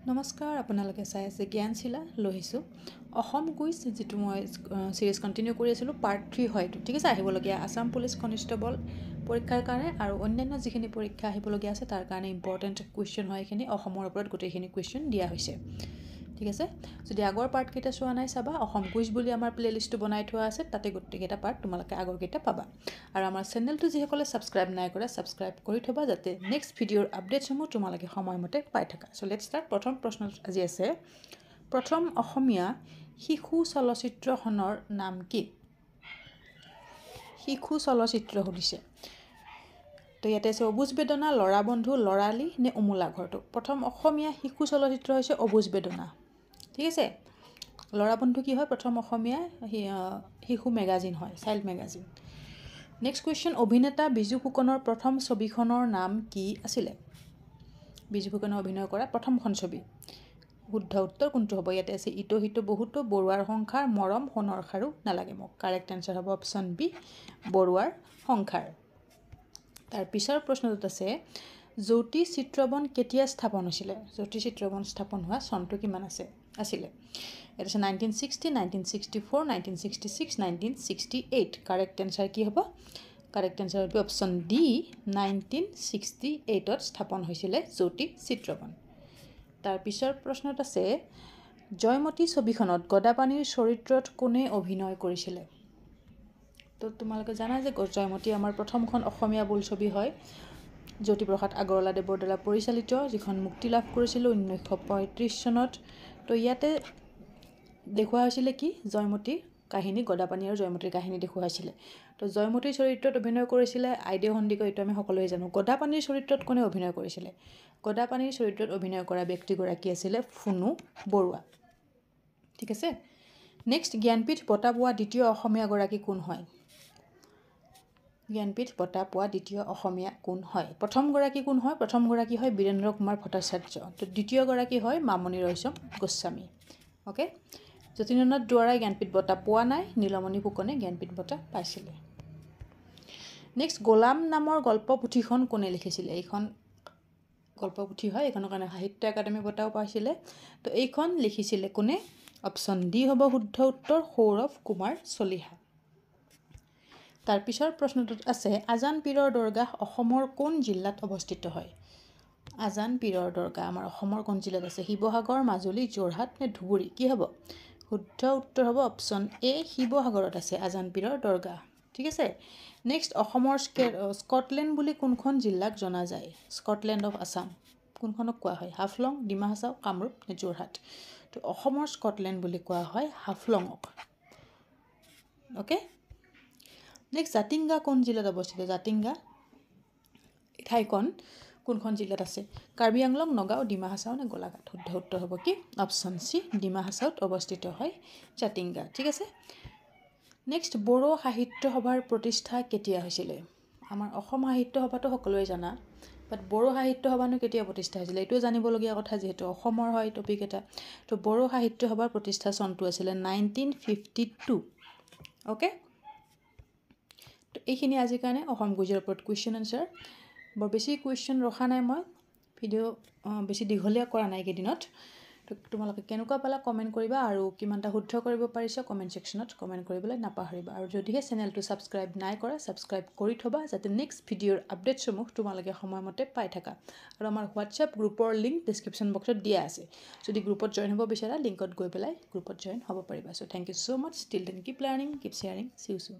নমস্কাৰ, আপোনালোকে চাই আছে জ্ঞানশীলা লৈছোঁ অসম কুইজ, যেটো মই সিৰিজ কন্টিনিউ কৰি আছিলোঁ। পাৰ্ট 3 হয় এইটো, ঠিক আছে। আহিবলগীয়া আসাম পুলিচ কনষ্টেবল পৰীক্ষাৰ কাৰণে আৰু অন্যান্য যিখিনি পৰীক্ষা আহিবলগীয়া আছে তাৰ কাৰণে ইম্পৰ্টেণ্ট কুৱেশ্যন হয়। এইখিনি অসমৰ ওপৰত গোটেইখিনি কুৱেশ্যন দিয়া হৈছে, ঠিক আছে। যদি আগৰ পাৰ্টকেইটা চোৱা নাই চাবা, অসম কুইজ বুলি আমাৰ প্লেলিষ্টটো বনাই থোৱা আছে, তাতে গোটেইকেইটা পাৰ্ট তোমালোকে আগৰকেইটা পাবা। আৰু আমাৰ চেনেলটো যিসকলে ছাবস্ক্ৰাইব নাই কৰা, ছাবস্ক্ৰাইব কৰি থবা, যাতে নেক্সট ভিডিঅ'ৰ আপডেটসমূহ তোমালোকে সময়মতে পাই থাকা। চ' লেটছ ষ্টাৰ্ট। প্ৰথম প্ৰশ্ন আজি আছে, প্ৰথম অসমীয়া শিশু চলচ্চিত্ৰখনৰ নাম কি? শিশু চলচ্চিত্ৰ সুধিছে। তো ইয়াতে আছে অবুজ বেদনা, ল'ৰা বন্ধু, ল'ৰালি নে উমোলা ঘৰটো। প্ৰথম অসমীয়া শিশু চলচ্চিত্ৰ হৈছে অবুজ বেদনা, ঠিক আছে। ল'ৰা বন্ধু কি হয়? প্ৰথম অসমীয়া শিশু মেগাজিন হয়, চাইল্ড মেগাজিন। নেক্সট কুৱেশ্যন, অভিনেতা বিজু ফুকনৰ প্ৰথম ছবিখনৰ নাম কি আছিলে? বিজু ফুকনে অভিনয় কৰা প্ৰথমখন ছবি। শুদ্ধ উত্তৰ কোনটো হ'ব? ইয়াতে আছে ইটো সিটো বহুতো, বৰুৱাৰ সংসাৰ, মৰম, সোণৰ খাৰু, নালাগে মোক। কাৰেক্ট এনচাৰ হ'ব অপশ্যন বি, বৰুৱাৰ সংসাৰ। তাৰ পিছৰ প্ৰশ্নটোত আছে, জ্যোতি চিত্ৰবন কেতিয়া স্থাপন হৈছিলে? জ্যোতি চিত্ৰবন স্থাপন হোৱা চনটো কিমান আছিলে? ইয়াত আছে 1960, 1964, 1966, 1968। কাৰেক্ট এনচাৰ কি হ'ব? কাৰেক্ট এনচাৰ হ'ব অপশ্যন ডি, 1968ত স্থাপন হৈছিলে জ্যোতি চিত্ৰবন। তাৰ পিছৰ প্ৰশ্নত আছে, জয়মতী ছবিখনত গদাপাণিৰ চৰিত্ৰত কোনে অভিনয় কৰিছিলে? তো তোমালোকে জানা যে জয়মতী আমাৰ প্ৰথমখন অসমীয়া বোলছবি হয়, জ্যোতিপ্ৰসাদ আগৰৱালাদেৱৰ দ্বাৰা পৰিচালিত, যিখন মুক্তি লাভ কৰিছিল 1935 চনত। তো ইয়াতে দেখুওৱা হৈছিলে কি? জয়মতীৰ কাহিনী, গদাপাণি আৰু জয়মতীৰ কাহিনী দেখুওৱা হৈছিলে। তো জয়মতীৰ চৰিত্ৰত অভিনয় কৰিছিলে আইদেউ সন্দিকৈ, এইটো আমি সকলোৱে জানো। গদাপাণিৰ চৰিত্ৰত কোনে অভিনয় কৰিছিলে? গদাপাণিৰ চৰিত্ৰত অভিনয় কৰা ব্যক্তিগৰাকী আছিলে ফুনু বৰুৱা, ঠিক আছে। নেক্সট, জ্ঞানপীঠ বঁটা পোৱা দ্বিতীয় অসমীয়াগৰাকী কোন হয়? জ্ঞানপীঠ বঁটা পোৱা দ্বিতীয় অসমীয়া কোন হয়? প্ৰথমগৰাকী কোন হয়? প্ৰথমগৰাকী হয় বীৰেন্দ্ৰ কুমাৰ ভট্টাচাৰ্য। তো দ্বিতীয়গৰাকী হয় মামণি ৰয়ছম গোস্বামী, অ'কে। যতীন্দ্ৰনাথ দুৱৰাই জ্ঞানপীঠ বঁটা পোৱা নাই, নীলমণি ফুকনে জ্ঞানপীঠ বঁটা পাইছিলে। নেক্সট, গোলাম নামৰ গল্পপুথিখন কোনে লিখিছিলে? এইখন গল্পপুথি হয়, এইখনৰ কাৰণে সাহিত্য একাডেমী বঁটাও পাইছিলে। তো এইখন লিখিছিলে কোনে? অপশ্যন ডি হ'ব শুদ্ধ উত্তৰ, সৌৰভ কুমাৰ চলিহা। তাৰ পিছৰ প্ৰশ্নটোত আছে, আজান পীৰৰ দৰগাহ অসমৰ কোন জিলাত অৱস্থিত হয়? আজান পীৰৰ দৰগাহ আমাৰ অসমৰ কোন জিলাত আছে? শিৱসাগৰ, মাজুলী, যোৰহাট নে ধুবুৰী? কি হ'ব? শুদ্ধ উত্তৰ হ'ব অপশ্যন এ, শিৱসাগৰত আছে আজান পীৰৰ দৰগাহ, ঠিক আছে। নেক্সট, অসমৰ স্কটলেণ্ড বুলি কোনখন জিলাক জনা যায়? স্কটলেণ্ড অফ আছাম কোনখনক কোৱা হয়? হাফলং, ডিমা হাছাও, কামৰূপ নে যোৰহাট? তো অসমৰ স্কটলেণ্ড বুলি কোৱা হয় হাফলঙক, অ'কে। নেক্সট, জাতিংগা কোন জিলাত অৱস্থিত? জাতিংগা ঠাইখন কোনখন জিলাত আছে? কাৰ্বি আংলং, নগাঁও, ডিমা হাছাও নে গোলাঘাট? শুদ্ধ উত্তৰ হ'ব কি? অপশ্যন চি, ডিমা হাছাওত অৱস্থিত হয় জাতিংগা, ঠিক আছে। নেক্সট, বড়ো সাহিত্য সভাৰ প্ৰতিষ্ঠা কেতিয়া হৈছিলে? আমাৰ অসম সাহিত্য সভাটো সকলোৱে জানা, বাট বড়ো সাহিত্য সভানো কেতিয়া প্ৰতিষ্ঠা হৈছিলে এইটোও জানিবলগীয়া কথা, যিহেতু অসমৰ হয় টপিক এটা। তো বড়ো সাহিত্য সভাৰ প্ৰতিষ্ঠা চনটো আছিলে 1952, অ'কে। তো এইখিনি আজিৰ কাৰণে অসম কুইজৰ ওপৰত কুৱেশ্যন এনচাৰ। বৰ বেছি কুৱেশ্যন ৰখা নাই, মই ভিডিঅ' বেছি দীঘলীয়া কৰা নাই এইকেইদিনত। তো তোমালোকে কেনেকুৱা পালা কমেণ্ট কৰিবা, আৰু কিমানটা শুদ্ধ কৰিব পাৰিছা কমেণ্ট ছেকশ্যনত কমেণ্ট কৰিবলৈ নাপাহৰিবা। আৰু যদিহে চেনেলটো ছাবস্ক্ৰাইব নাই কৰা, ছাবস্ক্ৰাইব কৰি থবা, যাতে নেক্সট ভিডিঅ'ৰ আপডেটসমূহ তোমালোকে সময়মতে পাই থাকা। আৰু আমাৰ হোৱাটছএপ গ্ৰুপৰ লিংক ডিছক্ৰিপশ্যন বক্সত দিয়া আছে, যদি গ্ৰুপত জইন হ'ব বিচাৰা লিংকত গৈ পেলাই গ্ৰুপত জইন হ'ব পাৰিবা। চ' thank U so' much, till then keep learning, keep sharing, see you চুন।